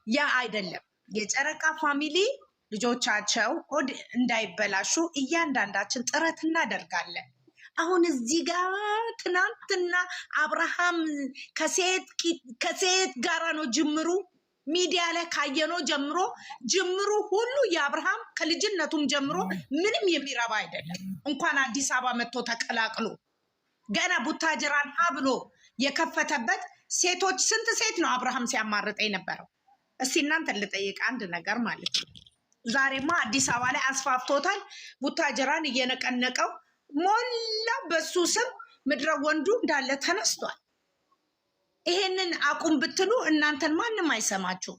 ያ አይደለም የጨረቃ ፋሚሊ ልጆቻቸው ሆድ እንዳይበላሹ እያንዳንዳችን ጥረት እናደርጋለን። አሁን እዚህ ጋር ትናንትና አብርሃም ከሴት ጋራ ነው ጅምሩ። ሚዲያ ላይ ካየነው ጀምሮ ጅምሩ ሁሉ የአብርሃም ከልጅነቱም ጀምሮ ምንም የሚረባ አይደለም። እንኳን አዲስ አበባ መጥቶ ተቀላቅሎ ገና ቡታጅራን ብሎ የከፈተበት ሴቶች ስንት ሴት ነው አብርሃም ሲያማርጥ የነበረው? እስቲ እናንተ ልጠይቅ አንድ ነገር ማለት ነው። ዛሬማ አዲስ አበባ ላይ አስፋፍቶታል። ቡታጅራን እየነቀነቀው ሞላ። በሱ ስም ምድረ ወንዱ እንዳለ ተነስቷል። ይሄንን አቁም ብትሉ እናንተን ማንም አይሰማችሁ።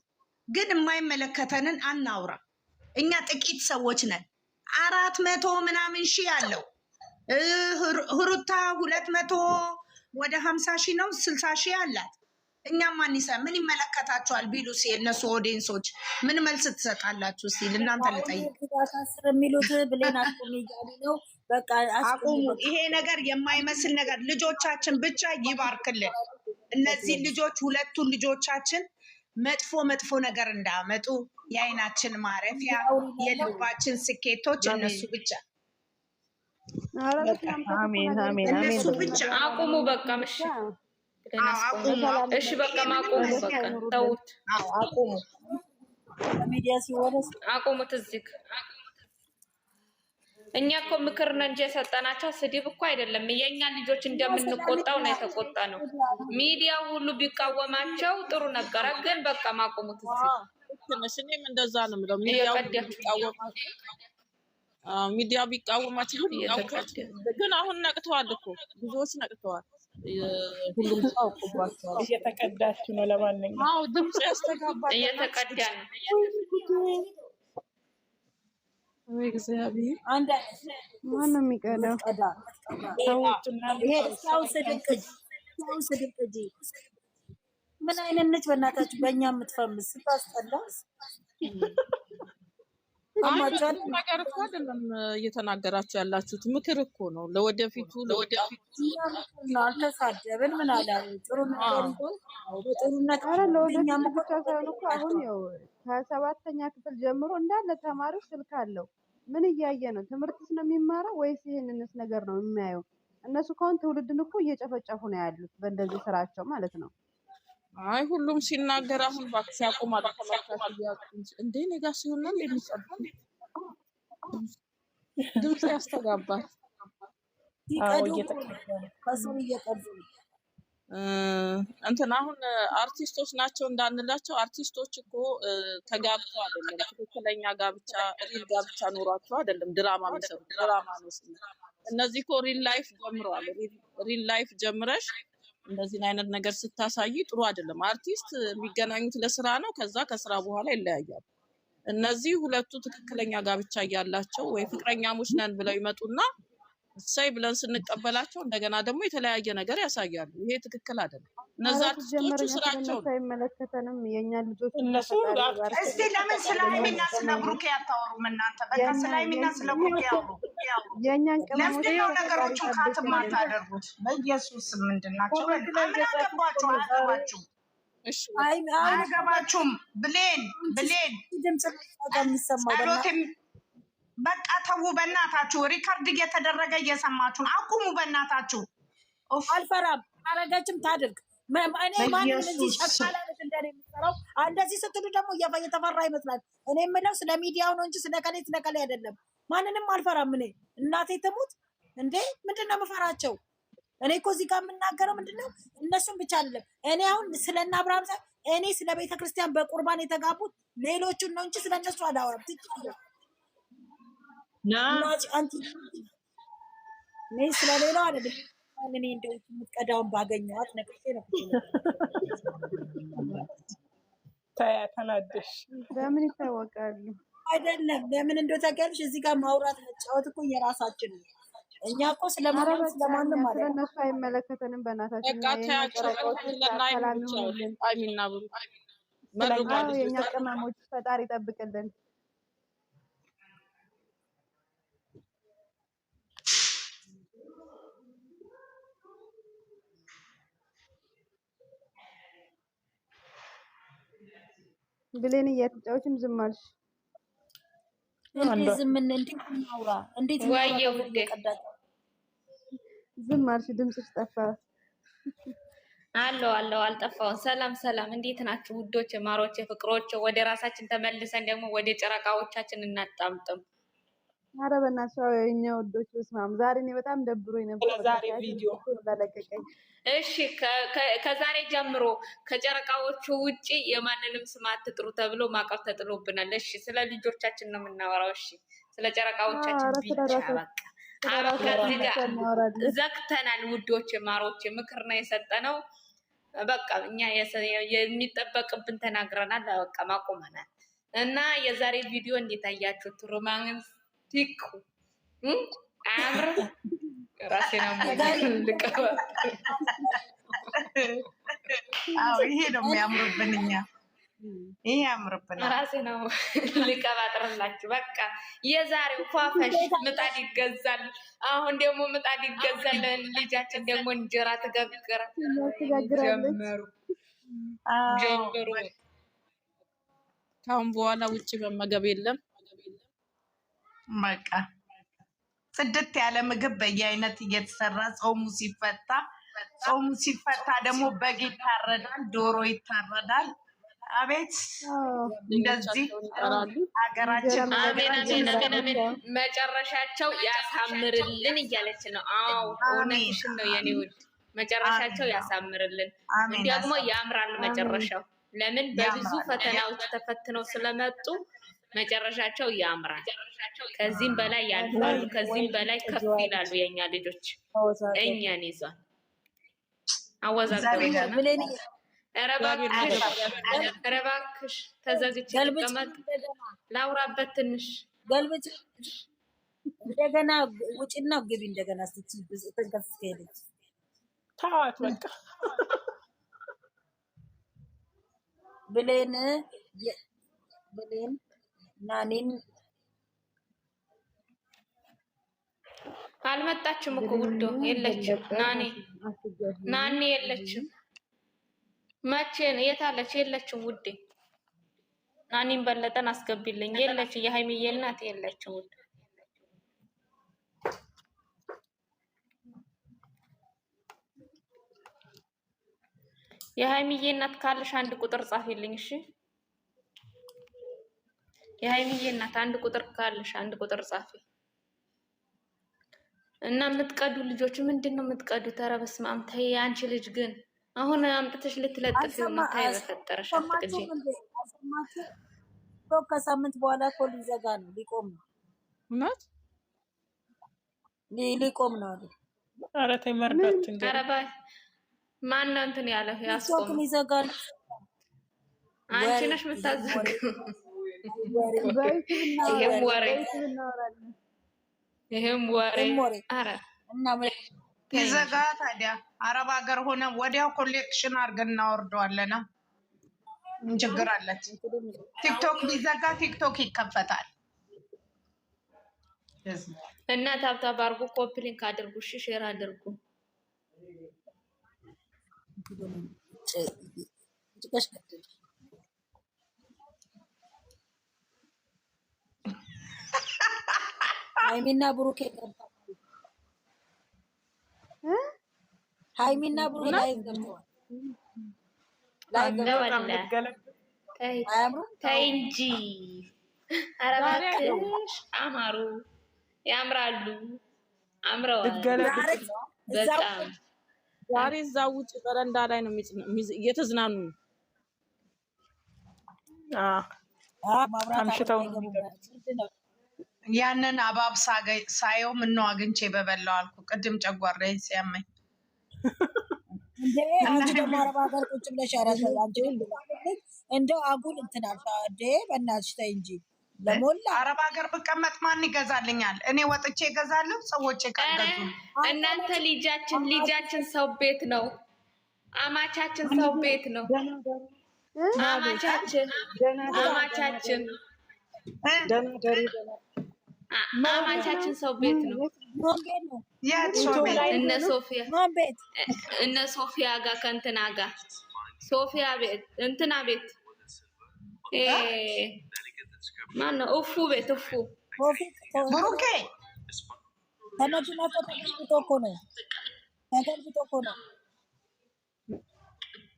ግን የማይመለከተንን አናውራ። እኛ ጥቂት ሰዎች ነን። 400 ምናምን ሺህ ያለው ሁሩታ 200 ወደ 50 ሺህ ነው 60 ሺህ አላት። እኛም ማን ምን ይመለከታቸዋል ቢሉስ የእነሱ ኦዲየንሶች ምን መልስ ትሰጣላችሁ ሲል እናንተ ልጠይቅ። የሚሉት ብሌን ነው። በቃ አቁሙ። ይሄ ነገር የማይመስል ነገር ልጆቻችን ብቻ ይባርክልን። እነዚህ ልጆች ሁለቱን ልጆቻችን መጥፎ ነገር እንዳመጡ የአይናችን ማረፊያ የልባችን ስኬቶች እነሱ ብቻ እነሱ ብቻ። አቁሙ በቃ እሺ፣ እሺ በቃ ማቆሙ በቃ ተውት። አቁሙ ሚዲያ ሲወረስ አቁሙት። እዚህ እኛ እኮ ምክር ነው እንጂ የሰጠናቸው ስድብ እኮ አይደለም። የእኛን ልጆች እንደምንቆጣው ነው የተቆጣ ነው። ሚዲያው ሁሉ ቢቃወማቸው ጥሩ ነበረ፣ ግን በቃ ማቆሙት። እዚህ እኔም እንደዛ ነው የምለው። ሚዲያው ቢቃወማቸው ግን አሁን ነቅተዋል እኮ ብዙዎች ነቅተዋል። ሁሉም ሰው አውቆባቸዋል። እየተቀዳችሁ ነው። ለማንኛውም አዎ ድምጽ ያስተጋባል። እየተቀዳ ነው። ወይ እግዚአብሔር አንድ ማን ነው የሚቀዳው? ይሄ ሰው ስድቅ እንጂ ምን አይነት ነች በእናታችሁ? በእኛ የምትፈምስ ስታስጠላ። ነገር እኮ አይደለም እየተናገራችሁ ያላችሁት፣ ምክር እኮ ነው። ለወደፊቱ አልተሳደብን ምን አላ ጥሩ ነገር በጥሩነት ለወደፊቱ ብቻ ሳይሆን እኮ አሁን ያው ከ7ኛ ክፍል ጀምሮ እንዳለ ተማሪው ስልክ አለው። ምን እያየ ነው? ትምህርትስ ነው የሚማረው ወይስ ይሄንንስ ነገር ነው የሚያየው? እነሱ ከሆነ ትውልድን እኮ እየጨፈጨፉ ነው ያሉት በእንደዚህ ስራቸው ማለት ነው። አይ ሁሉም ሲናገር አሁን ባክሽ ያቆም አላከማካሽ እንዴ ነጋ ሲሆን ነው የሚጸዱ ድምጽ ያስተጋባል። ከሰው እየቀዱ እንትን አሁን አርቲስቶች ናቸው እንዳንላቸው። አርቲስቶች እኮ ተጋብተው አይደለም፣ ትክክለኛ ጋብቻ ሪል ጋብቻ ኖሯቸው አይደለም ድራማ የሚሰሩ። ድራማ ነው ሲል እነዚህ እኮ ሪል ላይፍ ጀምረዋል። ሪል ላይፍ ጀምረሽ እንደዚህ አይነት ነገር ስታሳይ ጥሩ አይደለም። አርቲስት የሚገናኙት ለስራ ነው፣ ከዛ ከስራ በኋላ ይለያያሉ። እነዚህ ሁለቱ ትክክለኛ ጋብቻ እያላቸው ወይ ፍቅረኛሞች ነን ብለው ይመጡና እሰይ ብለን ስንቀበላቸው እንደገና ደግሞ የተለያየ ነገር ያሳያሉ። ይሄ ትክክል አይደለም። እነዛ አርቲስቶቹ ስራቸው አይመለከተንም። የኛ ልጆች እነሱ እስቲ ለምን ስለ ሃይሚና ስለ ብሩኬ አታወሩም እናንተ? በቃ ስለ ሃይሚና ስለ ብሩኬ ያወሩ። የኛን ቅመሞች ለምንድነው ነገሮችን ካትማ ታደርጉት? በኢየሱስ ምንድን ናቸው? ምን አገባችሁ? እሺ አያገባችሁም። ብሌን ድምጽ የሚሰማው በቃ ተው በእናታችሁ። ሪከርድ እየተደረገ እየሰማችሁ ነው። አቁሙ በእናታችሁ። አልፈራም። አረጋችም ታድርግ። እኔ ማንም እንደዚህ ሸካላለት እንደኔ የሚሰራው እንደዚህ ስትሉ ደግሞ እየተፈራ ይመስላል። እኔ የምለው ስለ ሚዲያው ነው እንጂ ስለ ከሌ አይደለም። ማንንም አልፈራም። እኔ እናቴ ትሙት እንዴ ምንድነው የምፈራቸው? እኔ እኮ እዚህ ጋር የምናገረው ምንድነው እነሱን ብቻ አይደለም። እኔ አሁን ስለና አብርሃም እኔ ስለ ቤተክርስቲያን በቁርባን የተጋቡት ሌሎቹን ነው እንጂ ስለነሱ አላወራም። ትችላለህ ናጭ አንቺ እኔ ስለሌላው አይደለም። እኔ እንደው የምትቀዳውን ባገኘኋት ነቅቼ ነው ተናደሽ። ለምን ይታወቃሉ? አይደለም ለምን እንደው ታውቂያለሽ፣ እዚህ ጋር ማውራት መጫወት እኮ የራሳችን ነው። እኛ እኮ ስለማንም ስለማንም ማለት ነው። እነሱ አይመለከተንም። በእናታችን በቃ ታያቸው ለናይም ብቻ አይሚና ብሩ መርቋል። የኛ ቅመሞች ፈጣሪ ይጠብቅልን። ብሌን እያተጫወችም ዝም አልሽ። እንዴት ዝም እንዴት እናውራ? እንዴት ወይዬ እናውራ? ውዴ ዝም አልሽ፣ ድምፅሽ ጠፋ። አለው አልጠፋውም። ሰላም ሰላም፣ እንዴት ናችሁ ውዶች፣ ማሮች፣ ፍቅሮች? ወደ ራሳችን ተመልሰን ደግሞ ወደ ጨረቃዎቻችን እናጣምጥም። ኧረ በእናትሽ የእኛ ወዶች በስመ አብ። ዛሬ እኔ በጣም ደብሮኝ ነበር። ዛሬ ቪዲዮ ለቀቀኝ። እሺ ከዛሬ ጀምሮ ከጨረቃዎቹ ውጪ የማንንም ስም አትጥሩ ተብሎ ማዕቀብ ተጥሎብናል። እሺ ስለ ልጆቻችን ነው የምናወራው። እሺ ስለ ጨረቃዎቻችን ብቻ በቃ ከዚህ ጋር ዘግተናል። ውዶች ማሮች፣ ምክር ነው የሰጠነው። በቃ እኛ የሚጠበቅብን ተናግረናል። በቃ ማቆመናል። እና የዛሬ ቪዲዮ እንዴት አያችሁት? ሮማንቲክ አምር ራሴ ነው ልቀባ። ይሄ ነው የሚያምርብን እኛ ይሄ ያምርብናል። ራሴ ነው ልቀባጥርላችሁ። በቃ የዛሬው ፏፈሽ ምጣድ ይገዛል። አሁን ደግሞ ምጣድ ይገዛል። ልጃችን ደግሞ እንጀራ ትጋግራለች። ጀምሩ። ካሁን በኋላ ውጭ መመገብ የለም። በቃ ጽድት ያለ ምግብ በየአይነት እየተሰራ ጾሙ ሲፈታ ደግሞ በግ ይታረዳል፣ ዶሮ ይታረዳል። አቤት እንደዚህ ሀገራችን መጨረሻቸው ያሳምርልን እያለች ነው። አዎ እውነትሽን ነው የኔ ውድ። መጨረሻቸው ያሳምርልን፣ ደግሞ ያምራል መጨረሻው። ለምን በብዙ ፈተናዎች ተፈትነው ስለመጡ መጨረሻቸው ያምራል። ከዚህም በላይ ያልፋሉ፣ ከዚህም በላይ ከፍ ይላሉ። የኛ ልጆች እኛን ይዟል። አወዛገበ ኧረ እባክሽ ተዘግቼ ልቀመጥ ላውራበት ትንሽ ገልብጭ። እንደገና ውጭና ግቢ እንደገና ስትንከፍ ሄደች። ታዋት በቃ ብሌን ናኒን አልመጣችም እኮ ውዶ፣ የለችም። ናኒ የለችም። መቼ ነው የታለች? የለችም ውዴ። ናኒን በለጠን አስገቢልኝ። የለች። የሃይሚዬ እናት የለችም ውዴ። የሃይሚዬ እናት ካለሽ አንድ ቁጥር ጻፊልኝ እሺ። የሃይሚዬ እናት አንድ ቁጥር ካለሽ አንድ ቁጥር ጻፊ። እና የምትቀዱ ልጆች ምንድን ነው የምትቀዱት? ኧረ በስመ አብ ተይ። አንቺ ልጅ ግን አሁን አምጥተሽ ልትለጥፍ ነው። ታይ በፈጠረሽ አትቅጂ። ከሳምንት በኋላ እኮ ሊዘጋ ነው፣ ሊቆም ነው። እውነት ሊቆም ነው። ኧረ ተይ መርዳት እንጂ። ኧረ ባይ ማን ነው እንትን ያለው? ያስቆም ይዘጋል። አንቺ ነሽ የምታዘግ። ይሄም ወሬ ኧረ እና ይዘጋ ታዲያ። አረብ ሀገር ሆነ ወዲያው ኮሌክሽን አድርገን እናወርደዋለን። ምን ችግር አለት? ቲክቶክ ቢዘጋ ቲክቶክ ይከፈታል። እና ታብታብ አድርጉ፣ ኮፒ ሊንክ አድርጉ፣ ሼር አድርጉ። ሃይሚና ብሩኬ ሃይሚና ብሩኬ ላይ ገብተዋል። ተይ እንጂ ኧረ እባክሽ። አማሩ፣ ያምራሉ፣ አምረዋል በጣም። ዛሬ እዛ ውጭ በረንዳ ላይ ነው እየተዝናኑ ነው። አምሽተው ያንን አባብ ሳየው ምነው አግኝቼ በበላው አልኩ። ቅድም ጨጓራዬ ሲያመኝ እንዴ አንቺ ደግሞ አረብ ሀገር ቁጭ ብለሽ ያረጋል። አንቺ እንደው አጉል እንትን አልፋ እንዴ በእናትሽ ተይ እንጂ። ለሞላ አረብ ሀገር ብቀመጥ ማን ይገዛልኛል? እኔ ወጥቼ እገዛለሁ። ሰዎች ይቀርገዙ። እናንተ ልጃችን ሰው ቤት ነው። አማቻችን ሰው ቤት ነው። አማቻችን አማቻችን ሰው ቤት ነው። እነ ሶፊያ ጋር ከእንትና ጋር ሶፊያ ቤት እንትና ቤት ማነው? እፉ ቤት እፉ ቶፊቅ ብሩኬ ከመኪና ተገልብጦ እኮ ነው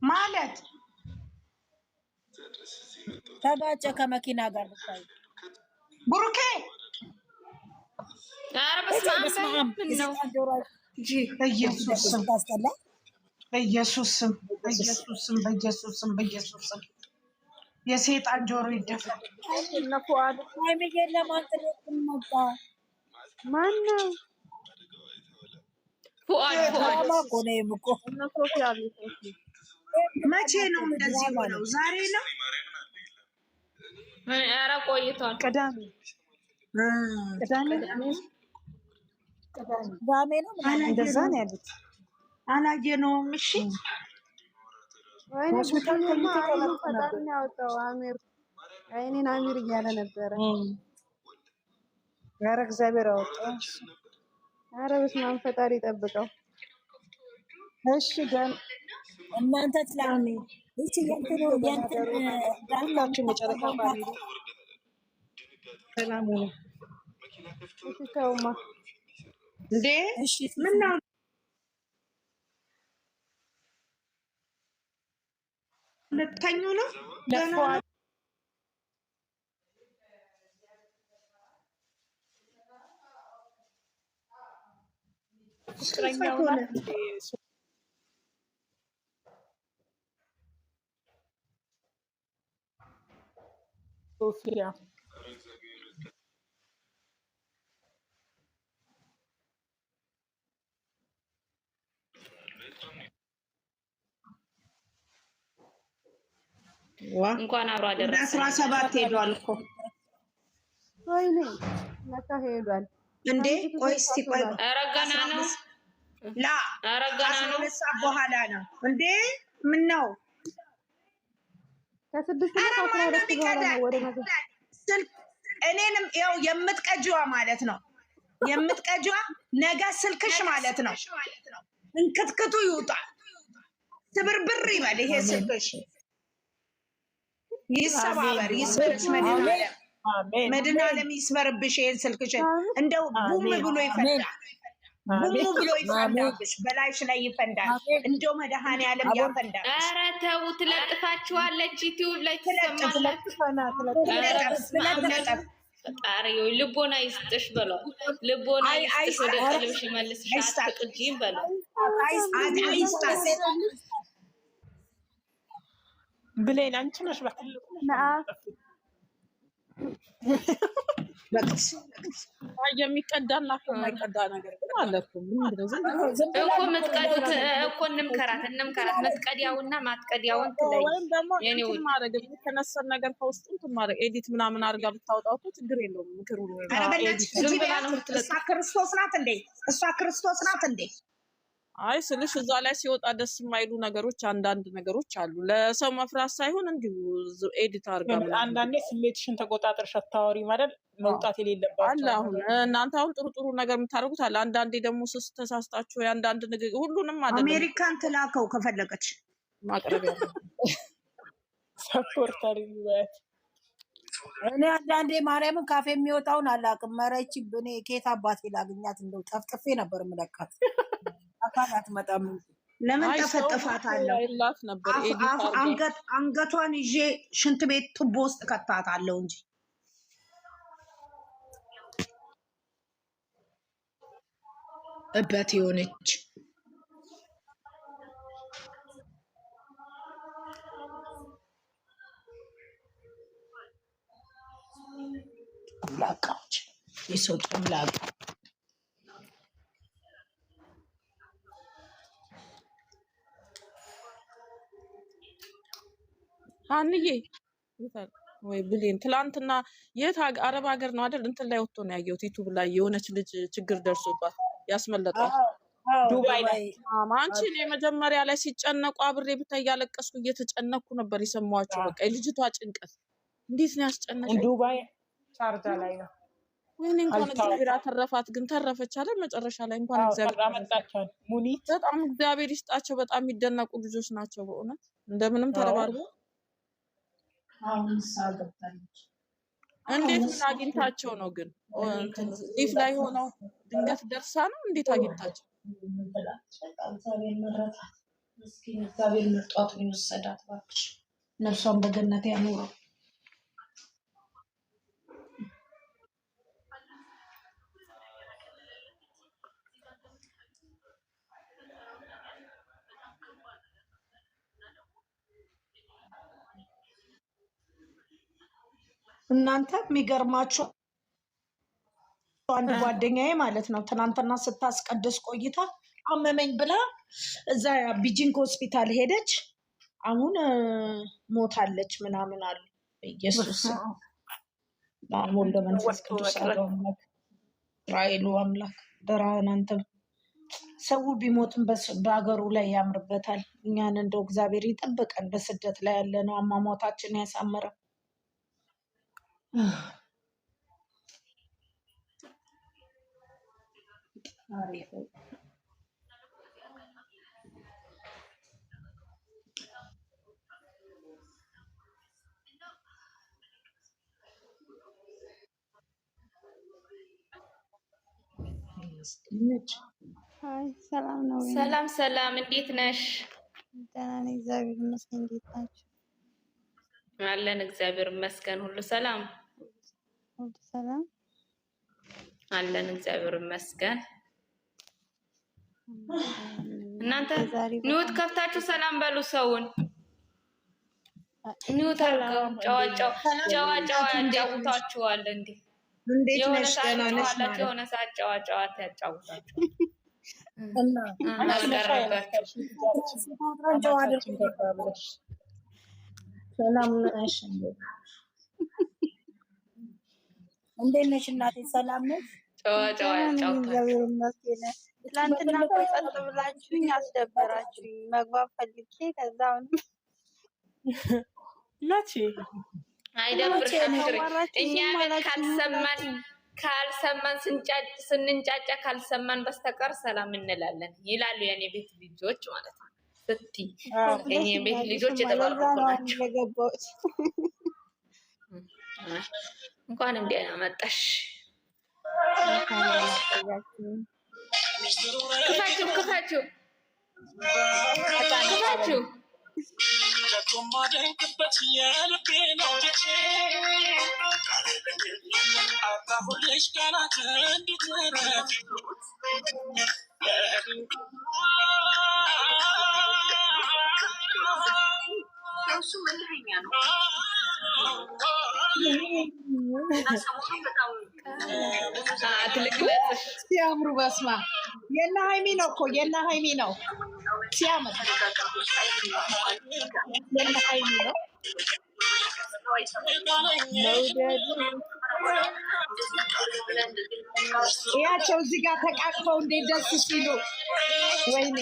ማለት ተጋጨ ከመኪና ጋር ብታይ ብሩኬ ኧረ በስመ አብ ምን ነው እንጂ በኢየሱስ ስም በኢየሱስ ስም በኢየሱስ ስም በኢየሱስ ስም በኢየሱስ ስም የሰይጣን ጆሮ ይደፈን። ሃይሚዬን ለማንጠለቅ መጣ። ማነው? ፉአድ እኮ ነው የምቆ መቼ ነው እንደዚህ ሆነው? ዛሬ ነው? ኧረ ቆይቷል። ቅዳሜ ነው እንደዛ ነው ያሉት። አላየነውም። እሺ ወይኔ ጉዳይማ አይኑ ፈጣሪ ነው ያወጣው። አሚር አይኔን አሚር እያለ ነበረ። ኧረ እግዚአብሔር አወጣው። ኧረ በስመ አብ ፈጣሪ ይጠብቀው። እሺ ግን እናንተ ትላሚ እቺ የእንትን ዳላችሁ መጨረሻ ፋሚሊ ሰላም ነው። እሺ ተውማ እንዴ እሺ ምን ነው ልተኙ ነው? ሶፊያ እንኳን አብሮ አደረሰ። 17 ሄዷል እኮ ወይኔ ለካ ሄዷል እንዴ። ቆይ እስቲ ቆይ ኧረ ገና ነው። ላ ኧረ ገና ነው። 12 ሰዓት በኋላ ነው እንዴ? ምን ነው ከ6 ሰዓት 12 በኋላ ነው ወደ ነገ እኔንም ያው የምትቀጂዋ ማለት ነው የምትቀጂዋ ነገ ስልክሽ ማለት ነው እንክትክቱ ይውጣል፣ ስብርብር ይበል ይሄ ስልክሽ ይሰባበር፣ ይስበርሽ መድኃኒዓለም ይስበርብሽ ይሄን ስልክሽን እንደው ቡም ብሎ ይፈንዳል፣ ቡም ብሎ ይፈንዳብሽ፣ በላይሽ ላይ ይፈንዳል፣ እንደው መድኃኒዓለም ያፈንዳል። ኧረ ተው ትለጥፋችኋለች፣ ዩቲዩብ ላይ ትሰማላችሁ። ፈጣሪ ልቦና ይስጥሽ በለው፣ ልቦና ይስጥሽ፣ ወደ ቀልብሽ ይመልስሽ፣ አትቅጂም በለው። ብሌን አንቺ ነሽ በትልቁ የሚቀዳና የማይቀዳ ነገር ግን አለ እኮ የምትቀዱት እኮ እንምከራት መትቀዲያውና ማትቀዲያውን ትለይ። ወይም ደግሞ እንትን ማድረግ የተነሰን ነገር ከውስጡ እንትን ማድረግ ኤዲት ምናምን አድርጋ ብታወጣው እኮ ችግር የለውም። ምክሩ እሷ ክርስቶስ ናት እንዴ? እሷ ክርስቶስ ናት እንዴ? አይ ስልሽ እዛ ላይ ሲወጣ ደስ የማይሉ ነገሮች አንዳንድ ነገሮች አሉ። ለሰው መፍራት ሳይሆን እንዲሁ ኤዲት አድርጋ አንዳንዴ ስሜትሽን ተቆጣጠርሽ አታወሪ ማለት መውጣት የሌለባቸው አለ። አሁን እናንተ አሁን ጥሩ ጥሩ ነገር የምታደርጉት አለ። አንዳንዴ ደግሞ ተሳስታችሁ የአንዳንድ ንግግር ሁሉንም አይደለም። አሜሪካን ትላከው ከፈለገች ማቅረቢያ ሰፖርተር ይበት እኔ አንዳንዴ ማርያምን ካፌ የሚወጣውን አላውቅም። መረቺ እኔ ከየት አባቴ ላግኛት እንደው ጠፍጥፌ ነበር የምለካት። አካላት መጣም ለምን ተፈጥፋታለሁ? አንገቷን ይዤ ሽንት ቤት ቱቦ ውስጥ ከታታለሁ እንጂ እበት የሆነች ላቃዎች የሰው ጭምላቅ አንዬ ወይ ብሌን ትላንትና የት አረብ ሀገር ነው አይደል? እንትን ላይ ወጥቶ ነው ያየሁት ዩቲዩብ ላይ የሆነች ልጅ ችግር ደርሶባት ያስመለጣት ዱባይ ላይ አንቺ እኔ መጀመሪያ ላይ ሲጨነቁ አብሬ ብታይ እያለቀስኩ እየተጨነኩ ነበር የሰማኋቸው። በቃ የልጅቷ ጭንቀት እንዴት ነው ያስጨነቀኝ። ዱባይ ቻርጃ ላይ ነው። ወይኔ እንኳን እግዚአብሔር አተረፋት። ግን ተረፈች አይደል? መጨረሻ ላይ እንኳን እግዚአብሔር አመጣቻት። ሙኒት በጣም እግዚአብሔር ይስጣቸው። በጣም የሚደነቁ ልጆች ናቸው በእውነት እንደምንም ተረባርበው አሁን ሳገብታለች። እንዴት ምን አግኝታቸው ነው ግን? ሊፍ ላይ ሆነው ድንገት ደርሳ ነው? እንዴት አግኝታቸው? እግዚአብሔር መረጣት። ምስኪን እግዚአብሔር መርጧት ነው የወሰዳት። እባክሽ ነፍሷን በገነት ያኑረው። እናንተ የሚገርማችሁ አንድ ጓደኛዬ ማለት ነው ትናንትና ስታስቀድስ ቆይታ አመመኝ ብላ እዛ ቢጂንግ ሆስፒታል ሄደች። አሁን ሞታለች ምናምን አሉ። ኢየሱስ ወልደ መንፈስ ቅዱስ አምላክ እስራኤሉ አምላክ ደራህን አንተ ሰው ቢሞትም በሀገሩ ላይ ያምርበታል። እኛን እንደው እግዚአብሔር ይጠብቀን። በስደት ላይ ያለ ነው አሟሟታችን ያሳምረ። አይ ሰላም ነው። ሰላም ሰላም፣ እንዴት ነሽ? ደህና ነኝ እግዚአብሔር ይመስገን። እንዴት ናችሁ? አለን እግዚአብሔር ይመስገን። ሁሉ ሰላም ሁሉ ሰላም አለን እግዚአብሔር ይመስገን። እናንተ ኒውት ከፍታችሁ ሰላም በሉ። ሰውን ኒውት አድርገው ጨዋ ያጫውታችኋል። እንዴ የሆነ ሰዓት ጨዋላችሁ፣ የሆነ ሰዓት ጨዋ ያጫውታችሁ እና አልቀረባችሁ። ሰላም ነሽ? እንዴት ነሽ እናቴ? ሰላም ነሽ? ጨዋ ያጫውታችሁ። እግዚአብሔር ይመስገን። ትናንትና እኮ ጸጥ ብላችሁኝ አስደበራችሁኝ። መግባት ፈልጌ ከዛ አሁን መቼ አይደብርሽ እኛ ካልሰማን ስንንጫጫ ካልሰማን በስተቀር ሰላም እንላለን ይላሉ የኔ ቤት ልጆች ማለት ነው። ስትይ የኔ ቤት ልጆች የተባረኩ ናቸው። እንኳን እንዲህ መጣሽ። ክፋችሁ ሲያምሩ በስማ የና ሀይሚ ነው እኮ የና ሀይሚ ነው ሲያምር የና ሀይሚ ነው። ያቸው እዚህ ጋር ተቃቅፈው እንዴት ደስ ሲሉ ወይኔ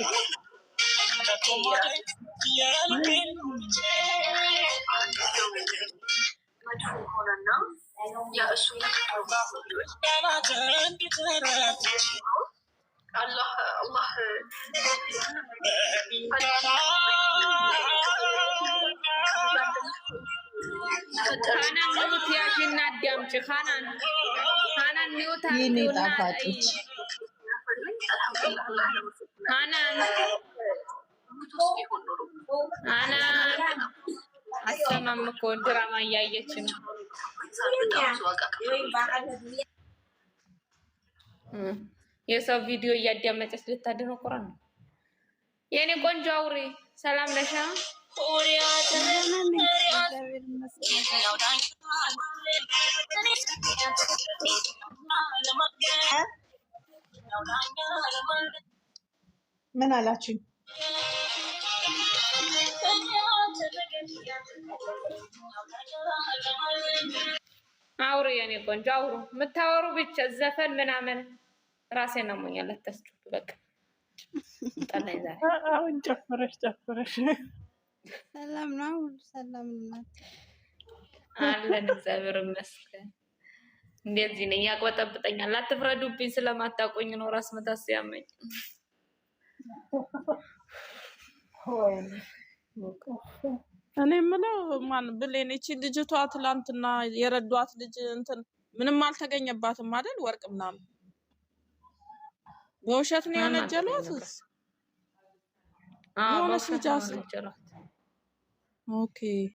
ሀናን ሚውት ያዥና አዳምጪ። ሀናን ሚውት አድርጊውና ሀናን አሰማም እኮ ድራማ እያየች ነው። የሰው ቪዲዮ እያዳመጠች ልታደነቁራ ነው። የኔ ቆንጆ አውሪ። ሰላም ነሻ? ምን አላችሁኝ? አውሩ የኔ ቆንጆ አውሩ። የምታወሩ ብቻ ዘፈን ምናምን ራሴን ነው ሞኛል። አታስጩ በቃ ጠላኝ ዛሬ። አሁን ጨፍረሽ ሰላም ነው። ሁሉ ሰላም ነው አለን እግዚአብሔር ይመስገን። እንደዚህ ነኝ። ያቆጠብጠኛል። አትፍረዱብኝ። ስለማታውቁኝ ነው ራስ ምታት ሲያመኝ። እኔ የምለው ማን ብሌን እቺ ልጅቷ ትላንትና የረዷት ልጅ እንትን ምንም አልተገኘባትም አይደል? ወርቅ ምናምን በውሸት ነው የወነጀሏት። የሆነች ልጅ ኦኬ